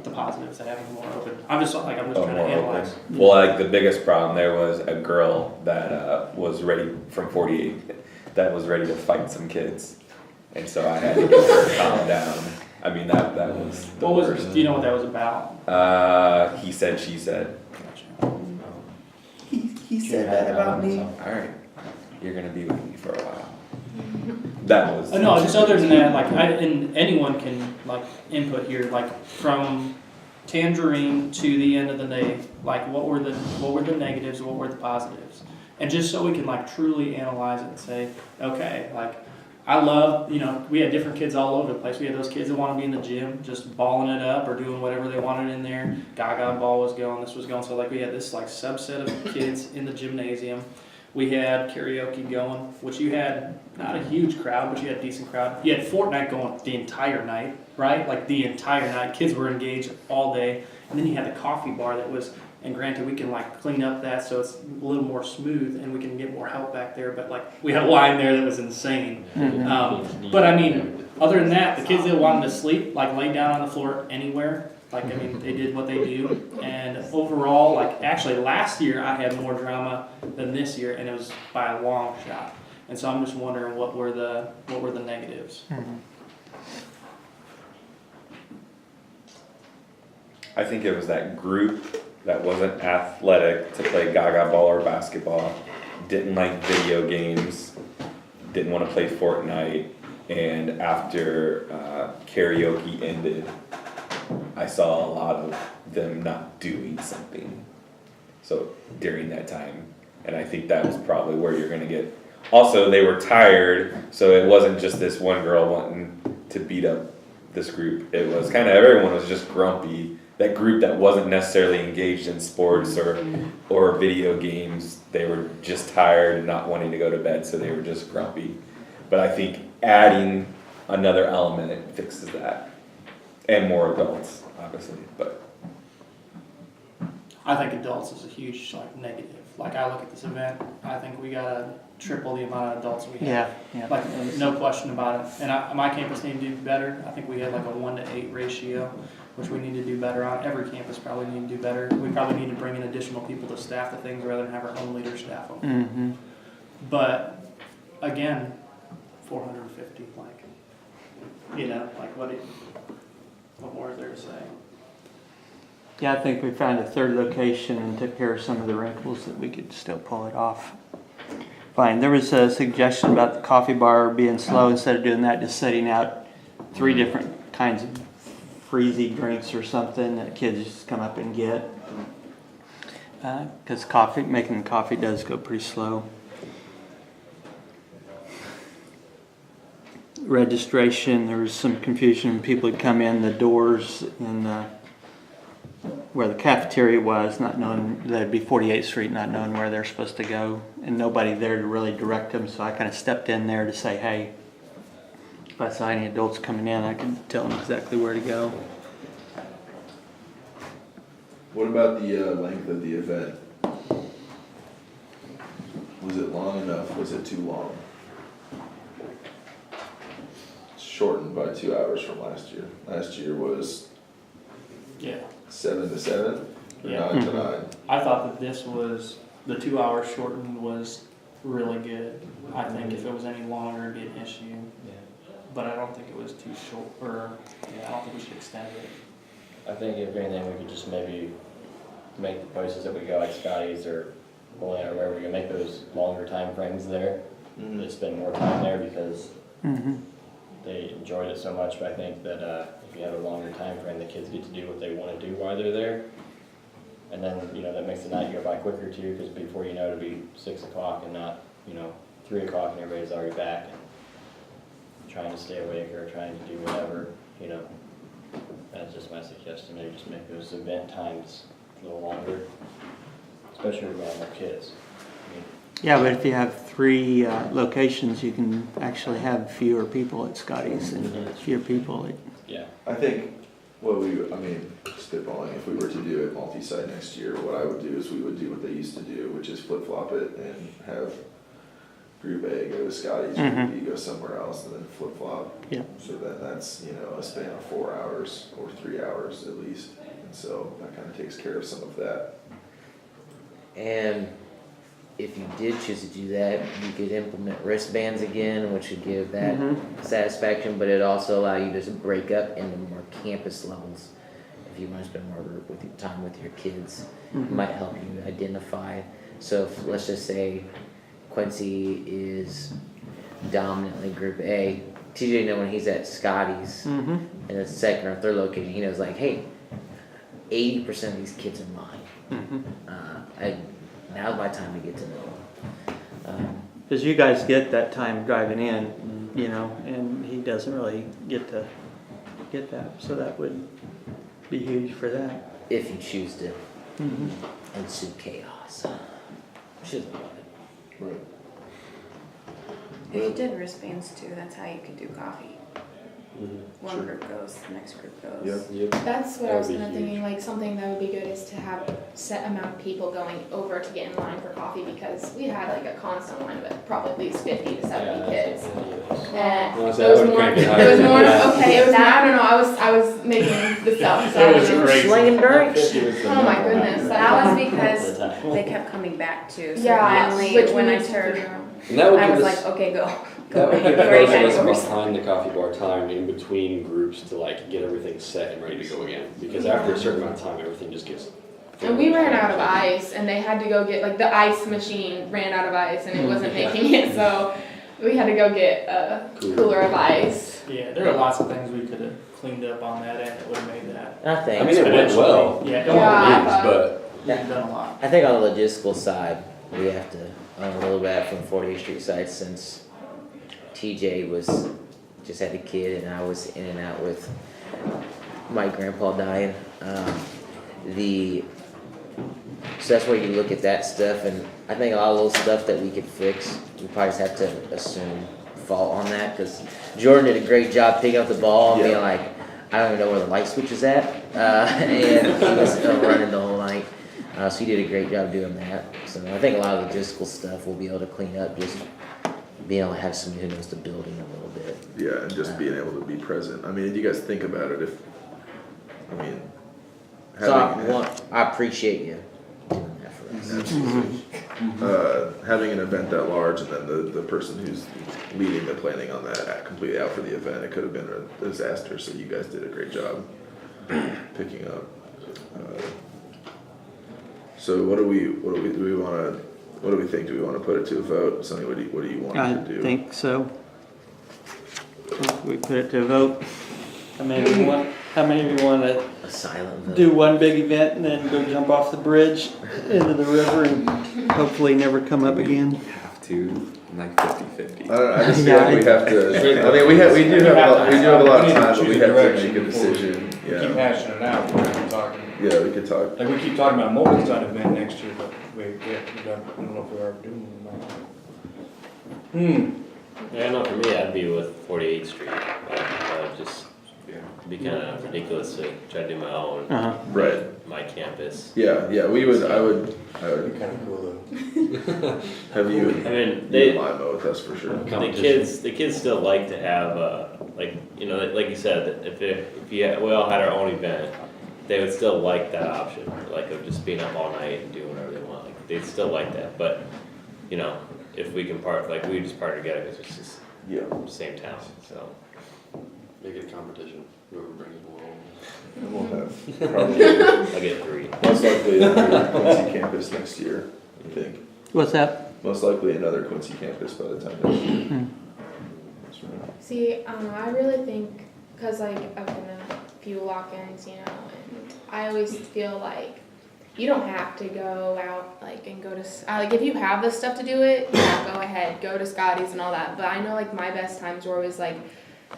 the positives to having more open? I'm just Oh, trying to more analyze. open. Well, like the biggest problem there was a girl that was ready from 48 that was ready to fight some kids, and so I had to get her to calm down. I mean that was the What was? worst. Do you know what that was about? He said, she said. Gotcha. He said that about me. All right, you're gonna be with me for a while. That was. No, just other than that, like, and anyone can, like, input here, like, from Tangerine to the end of the day, like, what were the negatives, what were the positives? And just so we can, like, truly analyze it and say, okay, like, I love, we had different kids all over the place. We had those kids that want to be in the gym, just balling it up or doing whatever they wanted in there. Gaga ball was going, this was going. So, like, we had this, like, subset of kids in the gymnasium. We had karaoke going, which you had not a huge crowd, but you had a decent crowd. You had Fortnite going the entire night, right? Like the entire night. Kids were engaged all day. And then you had the coffee bar that was, and granted, we can like clean up that so it's a little more smooth and we can get more help back there. But like we had a line there that was insane. But I mean, other than that, the kids that wanted to sleep, like lay down on the floor anywhere. Like, I mean, they did what they do, and overall, like, actually last year I had more drama than this year, and it was by a long shot. And so I'm just wondering what were the negatives. I think it was that group that wasn't athletic to play gaga ball or basketball, didn't like video games, didn't want to play Fortnite, and after karaoke ended, I saw a lot of them not doing something. So during that time, and I think that was probably where you're gonna get. Also, they were tired, so it wasn't just this one girl wanting to beat up this group. It was kind of everyone was just grumpy. That group that wasn't necessarily engaged in sports or video games, they were just tired and not wanting to go to bed, so they were just grumpy. But I think adding another element fixes that. And more adults, obviously, but. I think adults is a huge like negative. Like I look at this event, I think we gotta triple the amount of adults we have. Yeah. Like no question about it. And my campus needed to do better. I think we had like a 1-to-8 ratio, which we need to do better on. Every campus probably need to do better. We probably need to bring in additional people to staff the things rather than have our own leaders staff them. Mm-hmm. But again, 450, like, like what more is there to say? Yeah, I think we found a third location and took care of some of the wrinkles that we could still pull it off. Fine. There was a suggestion about the coffee bar being slow. Instead of doing that, just setting out 3 different kinds of freezy drinks or something that kids just come up and get. Because making the coffee does go pretty slow. Registration, there was some confusion. People would come in the doors in where the cafeteria was, not knowing that'd be 48th Street, not knowing where they're supposed to go, and nobody there to really direct them. So I kind of stepped in there to say, hey, if I saw any adults coming in, I could tell them exactly where to go. What about the length of the event? Was it long enough? Was it too long? Shortened by 2 hours from last year. Last year was 7 to 7 or 9 to 9. I thought that this was, the 2 hours shortened was really good. I think if it was any longer, it'd be an issue. But I don't think it was too short, I don't think we should extend it. I think if anything, we could just maybe make the places that we go, like Scotty's or Bowling or wherever, we can make those longer time frames there. They spend more time there because they enjoyed it so much. But I think that if you have a longer time frame, the kids get to do what they want to do while they're there. And then, that makes the night go by quicker too, because before you know, it'll be 6 o'clock and not, 3 o'clock and everybody's already back and trying to stay awake or trying to do whatever, That's just my suggestion, maybe just make those event times a little longer, especially if we have more kids. Yeah, but if you have 3 locations, you can actually have fewer people at Scotty's and fewer people at... Yeah. I think spitballing, if we were to do it multi-site next year, what I would do is we would do what they used to do, which is flip-flop it and have group A go to Scotty's, Mhm. group B go somewhere else, and then flip flop. Yeah. So then that's, you know, a span of 4 hours or 3 hours at least. And so that kind of takes care of some of that. And if you did choose to do that, you could implement wristbands again, which would give that Mhm. satisfaction, but it also allow you to break up into more campus levels. If you want to spend more with your time with your kids, it might help you identify. So if, let's just say Quincy is dominantly group A, TJ know when he's at Scotty's Mhm. in the second or third location, he knows like, hey, 80% of these kids are mine. Mhm. Now's my time to get to know them. Because you guys get that time driving in, you know, and he doesn't really get to get that. So that would be huge for that. If you choose to Mhm. ensue chaos. Which is what. Right. If you did wristbands too, that's how you could do coffee. One Sure. group goes, the next group goes. Yep. Yep. That's what That I was would be kind of huge. thinking, like something that would be good is to have set amount of people going over to get in line for coffee, because we had like a constant line of probably at least 50 to 70 kids. And Honestly, it I was would more, crank it it higher was than more, that. okay, it was more, I don't know, I was making this up, so I It was don't know. crazy. Slinging drinks. Oh my goodness. That was because they kept coming back too. So Yeah, finally, which when we I need to heard, figure out. And that would I give was us, like, okay, go. that would give Go right both of now. us behind the coffee bar time in between groups to like get everything set and ready to go again. Because after a certain amount of time, everything just gets. And we ran out of ice, and they had to go get, like, the ice machine ran out of ice, and it wasn't making it, so we had to go get a cooler of ice. Yeah, there are lots of things we could have cleaned up on that end that would have made that. I think. I mean, it went well. Yeah, it Yeah. went But We've done a lot. I think on the logistical side, we have to own a little bit from the 48th Street side, since TJ just had a kid and I was in and out with my grandpa dying. So that's where you look at that stuff, and I think a lot of little stuff that we could fix, we probably just have to assume fault on that, because Jordan did a great job picking up the ball and being like, I don't even know where the light switch is at, and he was running the whole night. So he did a great job doing that. So I think a lot of logistical stuff we'll be able to clean up, just being able to have somebody who knows the building a little bit. Yeah, and just being able to be present. I mean, you guys think about it, So I appreciate you doing that for us. Absolutely. Having an event that large, and then the person who's leading the planning on that completely out for the event, it could have been a disaster. So you guys did a great job picking up. So what do we think? Do we want to put it to a vote? Sonny, what do you want I to do? think so. We put it to a vote. How many of you want to A silent vote. do one big event and then go jump off the bridge into the river and hopefully never come up again? Have to, like 50-50. I don't know. I just feel like we have to. I mean, we do have a lot of time, but we have to make a decision. Keep Yeah. hashing it out, we're gonna be talking. Yeah, we could talk. Like, we keep talking about multi-site event next year, but we don't know if we're ever doing it or not. Yeah, no, for me, I'd be with 48th Street. Just be kind of ridiculous to try to do my own, Uh-huh. Right. my campus. Yeah. I would That'd be kinda cool though. have you. I mean, They they, limo with us for sure. the kids still like to have, like you said, if we all had our own event, they would still like that option, like of just being up all night and doing whatever they want. Like they'd still like that, but if we can we just partner together because it's just Yeah. same town, so. make it a competition. Whoever brings more. And we'll have probably I'll get 3. most likely another Quincy campus next year. I think What's that? most likely another Quincy campus by the time next year. That's right. See, I really think, because like I've been a few lock-ins, and I always feel like you don't have to go out like and go to like if you have the stuff to do it, yeah, go ahead, go to Scotty's and all that. But I know like my best times were always like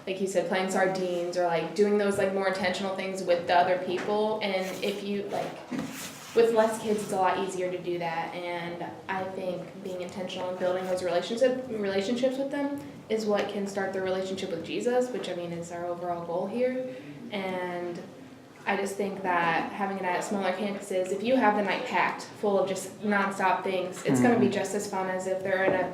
you said, playing sardines or like doing those like more intentional things with the other people. And if you with less kids, it's a lot easier to do that. And I think being intentional and building those relationships with them is what can start their relationship with Jesus, which I mean is our overall goal here. And I just think that having it at smaller campuses, if you have the night packed full of just nonstop things, it's going to be just as fun as if they're in a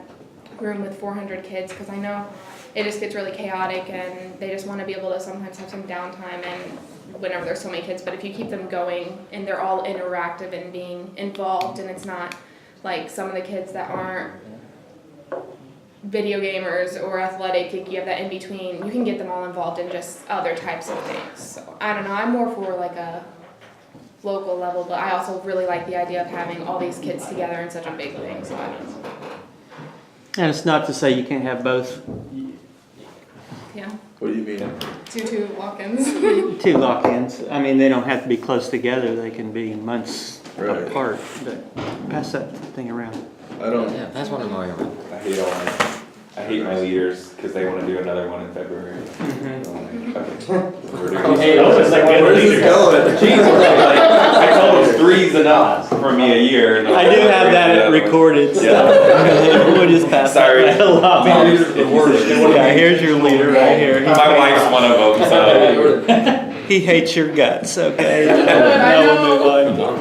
room with 400 kids, because I know it just gets really chaotic and they just want to be able to sometimes have some downtime and whenever there's so many kids. But if you keep them going and they're all interactive and being involved, and it's not like some of the kids that aren't video gamers or athletic, you have that in between, you can get them all involved in just other types of things. So I don't know, I'm more for like a local level, but I also really like the idea of having all these kids together in such a big thing. So I don't know. And it's not to say you can't have both Yeah, What do you mean? two walk-ins. two lock-ins. I mean, they don't have to be close together. They can be months Right. apart. But pass that thing around. I don't. Yeah, that's what I'm worried about. I hate my leaders because they want to do another one in February. Mm-hmm. I'm like, okay. Hey, those are like Where's this going? Jesus, I told them 3's enough for me a year. And I do have that recorded, so we'll just pass Sorry. that along. Yeah, here's your leader right here. My wife's one of them, so. He hates your guts, okay? I Now we'll know. move on.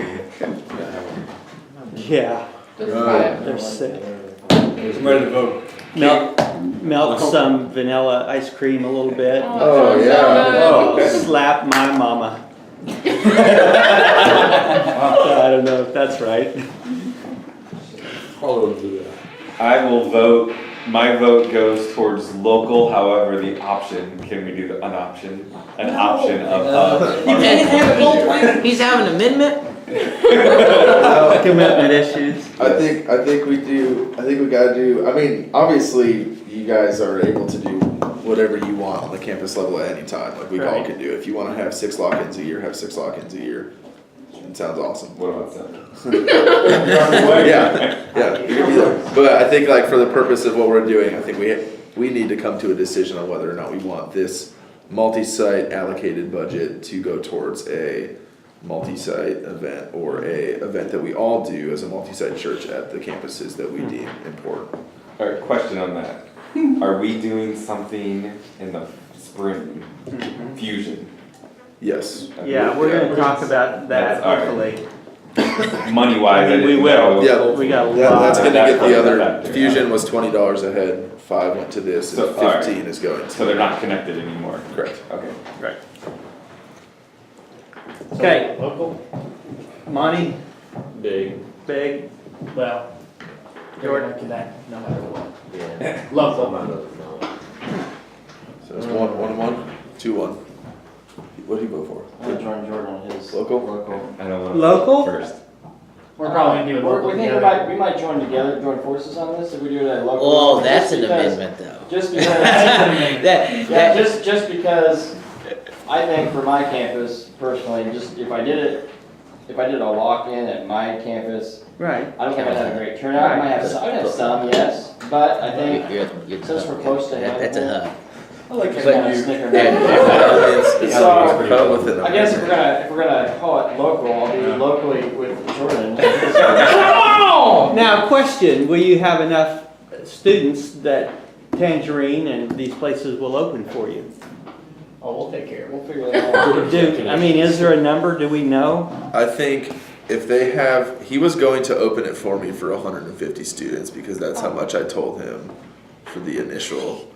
Yeah, Right. they're sick. I'm ready to vote. Melt some vanilla ice cream a little bit. Oh, yeah. Slap my mama. I don't know if that's right. I will vote, my vote goes towards local, however, the option, can we do an option of. He's having an amendment? Commitment issues. I think we do. I think we gotta do. I mean, obviously, you guys are able to do whatever you want on the campus level at any time. Like we all Right. can do. If you want to have 6 lock-ins a year, have 6 lock-ins a year. It sounds awesome. What about that? Yeah, you can do that. But I think like for the purpose of what we're doing, I think we need to come to a decision on whether or not we want this multi-site allocated budget to go towards a multi-site event or a event that we all do as a multi-site church at the campuses that we deem important. Alright, question on that. Are we doing something in the spring? Fusion? Yes. Yeah, we're gonna talk about that That's all right. hopefully. Money wise, I mean, we will. Yeah. We got a That's lot. gonna get the other, Factor, Fusion was $20 a head, 5 went to this, and So, all right. 15 is going to. So they're not connected anymore? Correct. Okay. Right. Okay, Local, Monty, Big. Big, well, you're gonna connect no matter what. Local. So it's 1-1, 2-1. What do you vote for? I'm gonna join Jordan on his. Local? I don't want. Local? First. We're probably gonna do it local We think together. we might join together, join forces on this, if we do it at local. Oh, that's an Just because- amendment though. Just because, That, just because I think for my campus personally, just if I did a lock-in at my campus, right. I don't think I'd have a great turnout. I might have some, I'd have some, yes, but I think you're since we're close to having that's a one, hub. I like to But kind of you- snicker yeah, It's So, cut within a I guess if measure. we're gonna call it local, I'll be locally with Jordan. Now, question, will you have enough students that Tangerine and these places will open for you? Oh, we'll take care of it. We'll figure that out. I mean, is there a number, do we know? I think if they have, he was going to open it for me for 150 students because that's how much I told him for the initial.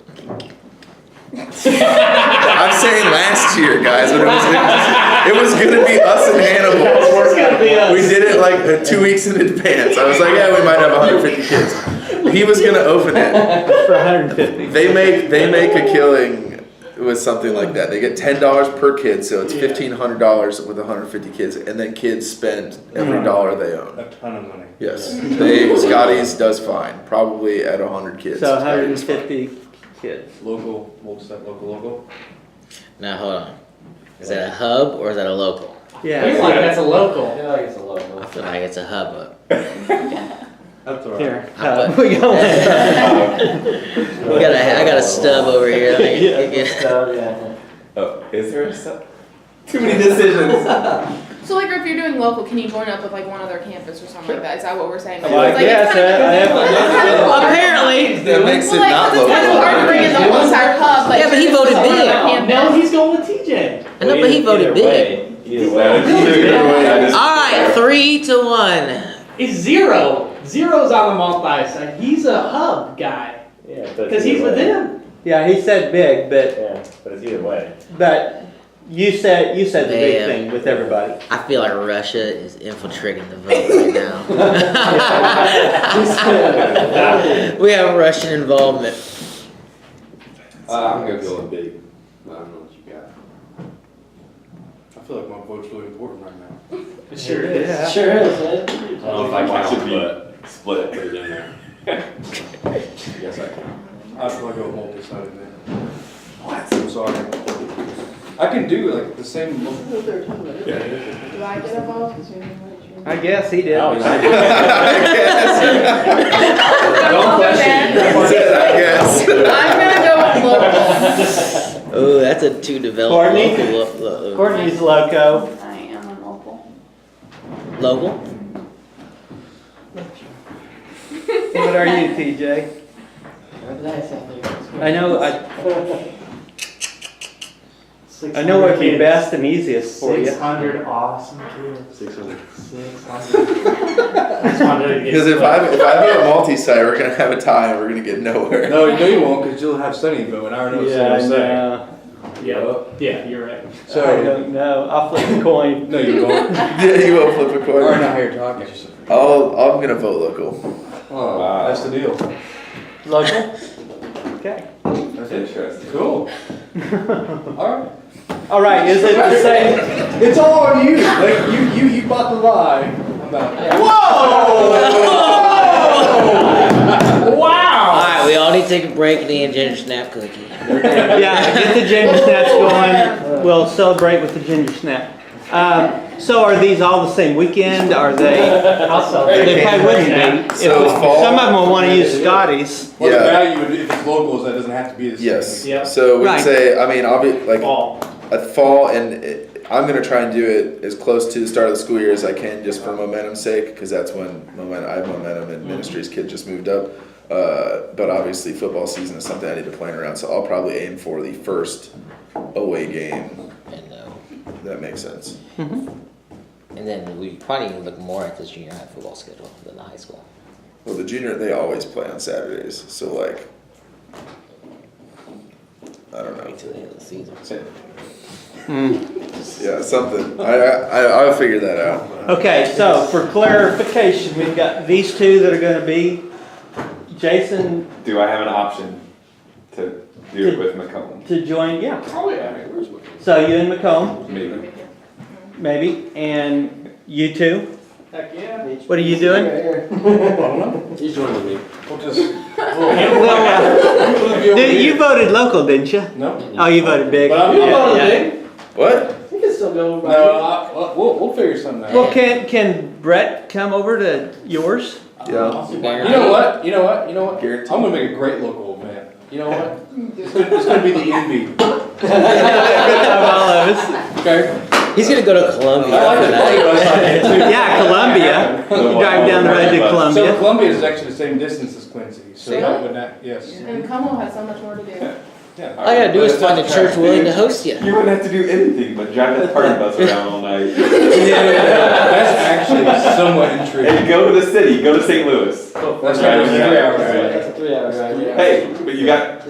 I'm saying last year, guys, but it was gonna be us in Hannibal. It's gonna be us. We did it like 2 weeks in advance. I was like, yeah, we might have 150 kids. He was gonna open it. For 150. They make a killing with something like that. They get $10 per kid, so it's $1,500 with 150 kids, and then kids spend every dollar they own. A ton of money. Yes, Scotty's does fine, probably at 100 kids. So Scotty's fine. 150 kids. Local, what's that, local? Now hold on. Is that a hub or is that a local? I feel Yeah. like that's a local. I feel like it's a local. I feel like it's a hub up. That's all right. Here, I'll put- we go. I got a stub over here. Oh, is there a step? Too many decisions. So like if you're doing local, can you join up with like one other campus or something like that? Is that what we're saying? Well, I It's guess, it's kind of Apparently. That makes it well, not like, 'cause it's kind of hard to local. bring in the whole entire hub, but Yeah, but he you're just voted on big. another Oh, campus. no, he's going with TJ. I know, but he voted big. Either way. All right, 3-1. It's 0. Zero's on the multi-site. He's a hub guy Yeah, but because he's with them. Yeah, he said big, Yeah, but it's either way. but you said the big Man. thing with everybody. I feel like Russia is infiltrating the vote right now. We have Russian involvement. I'm gonna go with big. I don't know what you got. I feel like my vote's really important right now. It sure is. Yeah. Sure is, man. I don't know if I count, but split, put it in there. Yes, I can. I feel like I go multi-sided man. What? I'm sorry. I can do like the same. Do I get a vote? I guess he did. I guess. Don't question. I guess. I'm gonna go with local. Oh, that's a too developed Courtney? local. Courtney's loco. I am a local. Local? What are you, TJ? I know what would be best and easiest for you. 600 awesome kids. 600. 600. Because if I do a multi-site, we're gonna have a tie and we're gonna get nowhere. No, you won't, because you'll have Sunny vote, and I don't know what Yeah, I Sunny will say. know. Yeah, you're right. I So, don't know. I'll flip a coin. no, you won't. Yeah, you will flip a I already know coin. how you're talking. I'm gonna vote local. Oh, Wow. that's the deal. Local? Okay. That's interesting. Cool. All right. All right, is it the same? It's all on you. Like you bought the lie. I'm about. Wow! Alright, we all need to take a break and eat a ginger snap cookie. Yeah, get the ginger snaps going. We'll celebrate with the ginger snap. So are these all the same weekend? Are they? I'll celebrate. They probably wouldn't be. So fall- Some of them will want to use Scotty's. Well, Yeah. the value, if it's locals, that doesn't have to be the same. Yes. Yeah. So we'd Right. say, I mean, I'll be like Fall. a fall, and I'm gonna try and do it as close to the start of the school year as I can, just for momentum's sake, because that's when I have momentum, and ministry's kid just moved up. But obviously, football season is something I need to plan around, so I'll probably aim for the first away game. And, That makes sense. and then we probably need to look more at the junior high football schedule than the high school. Well, the junior, they always play on Saturdays, so like, I don't know. Wait till the end of the season. Yeah, something. I'll figure that out. Okay, so for clarification, we've got these two that are going to be Jason Do I have an option to do it with Macomb? to join. Yeah. Oh yeah. Where's my? So you and Macomb, Maybe. maybe, and you two. Heck yeah. What are you doing? He's joining me. We'll just. You voted local, didn't you? No. Oh, you voted big. But I'm You yeah, voted yeah. big. What? You can still go. No, we'll figure something out. Well, can Brett come over to yours? Yeah. You know what? Guaranteed. I'm gonna make a great local event. You know what? It's gonna be the envy. Of all of us. Okay. He's gonna go to Columbia I like for the that. play bus idea too. Yeah, Columbia. You drive down the road to So Columbia. Columbia is actually the same distance as Quincy. So See? that would not. Yes. And Como has so much more to do. Yeah. All you gotta do is find a church willing to host you. You wouldn't have to do anything but drive that party bus around all night. That's actually somewhat intriguing. And go to the city, go to St. Louis. That's right. It's 3 hours away. That's a 3 hour ride. Yeah. Hey, but you got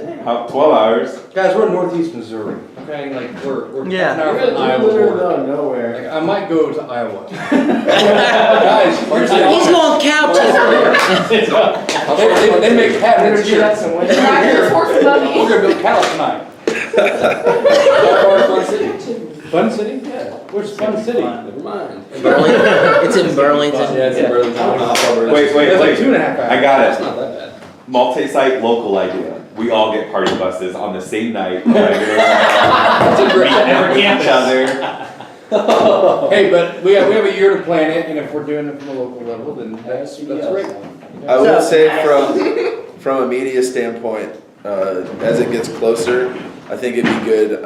12 hours. Guys, we're in Northeast Missouri. Okay, like we're Yeah. an hour from Iowa border. nowhere. Like, I might go to Iowa. Guys, He's going cow tipping. they make cabinets here. Drive this horse and We're buggy. gonna build cows tonight. Fun City. Fun City? Yeah. Where's Fun City? Never mind. Burlington. It's in Burlington. Yeah, it's in Burlington. Wait, That's like 2.5 hours. I got That's it. not that bad. Multi-site local idea. We all get party buses on the same night. That's a great. Every Each other. Hey, but we have a year to plan it, and if we're doing it from a local level, then that's great. I would say from a media standpoint, as it gets closer, I think it'd be good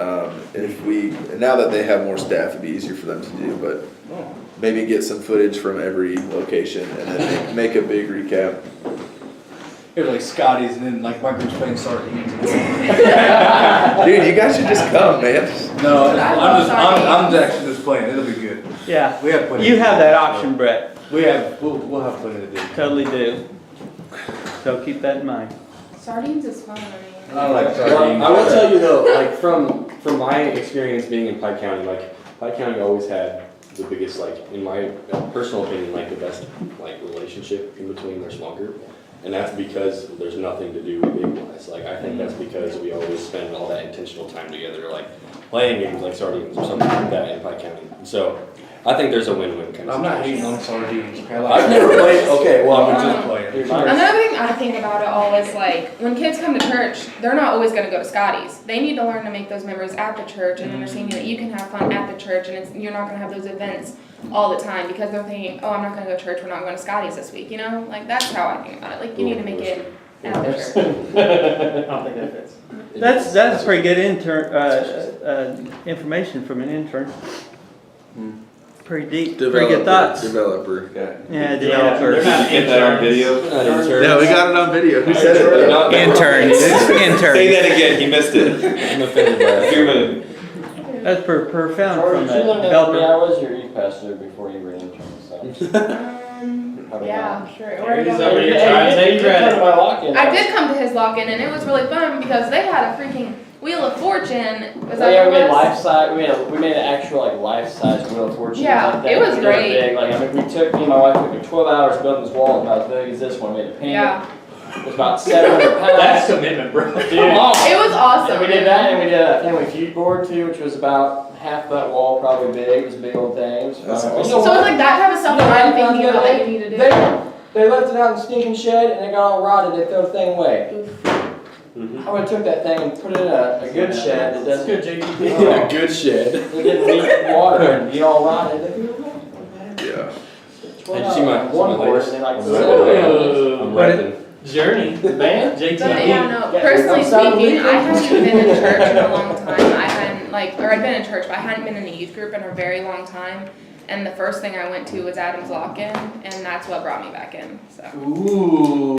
if we, now that they have more staff, it'd be easier for them to do, but maybe get some footage from every location and then make a big recap. It was like Scotty's, and then like my group's playing sardines. Dude, you guys should just come, man. No, I love I'm actually just playing. It'll be good. Yeah, We have plenty. you to have do, that so- option, Brett. We'll have plenty to do. Totally do. So keep that in mind. Sardines is fun, I mean. I like Well, sardines. I will tell you though, like from my experience being in Pike County, like Pike County always had the biggest, like in my personal opinion, like the best like relationship in between their small group, and that's because there's nothing to do big wise. Like I think that's because we always spend all that intentional time together, like playing games like sardines or something like that in Pike County. So I think there's a win-win kind of I'm not situation. hating on sardines. I like I've never played. Okay, well, I'm I'm just just. playing. Another thing I think about it all is like when kids come to church, they're not always going to go to Scotty's. They need to learn to make those memories at the church and understanding that you can have fun at the church and you're not going to have those events all the time because they're thinking, oh, I'm not going to go to church. We're not going to Scotty's this week. You know, like that's how I think about it. Like you need to make it at the church. I don't think that fits. That's pretty good information from an intern. Pretty deep, pretty good thoughts. Developer. Yeah, developer. They're not Get that on interns. video? Not interns. Yeah, we got it on video. Who said They're it? not- Interns. Say Interns. that again, he missed it. I'm offended by that. Human. That's profound Jordan, from did you a learn that from me? developer. I was your youth pastor before you were an intern, so. Yeah, sure. He's over here trying to take You did come to credit. my lock-in. I did come to his lock-in and it was really fun because they had a freaking Wheel of Fortune. Was that Yeah, we what it made was? life size. We made an actual like life size Wheel of Fortune. Yeah, like that. it was We did great. Big. Like I mean, me and my wife took like 12 hours building this wall about as big as this one. Made it paint. Yeah, It was about 700 pounds. That's commitment, bro. Dude. it was awesome. And we did that, and we did a family feud board too, which was about half that wall, probably big. It was a big old thing. It was fun. That's And awesome. you know So what? it's like that type of stuff that I'm thinking about that you need to do. They left it out in the stinking shed, and it got all rotted. They threw the thing away. I would have took that thing and put it in a good shed that That's doesn't. good, JT. Yeah, good shed. It didn't leak water and be all rotted. They'd be like, Yeah. "Well, Did you see my- one see my horse latest? and like I'm seven. I'm What repping. Journey, the band, JT. But yeah, no, Yeah, personally I'm sorry, speaking, we- I hadn't been in church in a long time. I hadn't, like, or I'd been in church, but I hadn't been in a youth group in a very long time. And the first thing I went to was Adam's Lock-In, and that's what brought me back in, so. Ooh.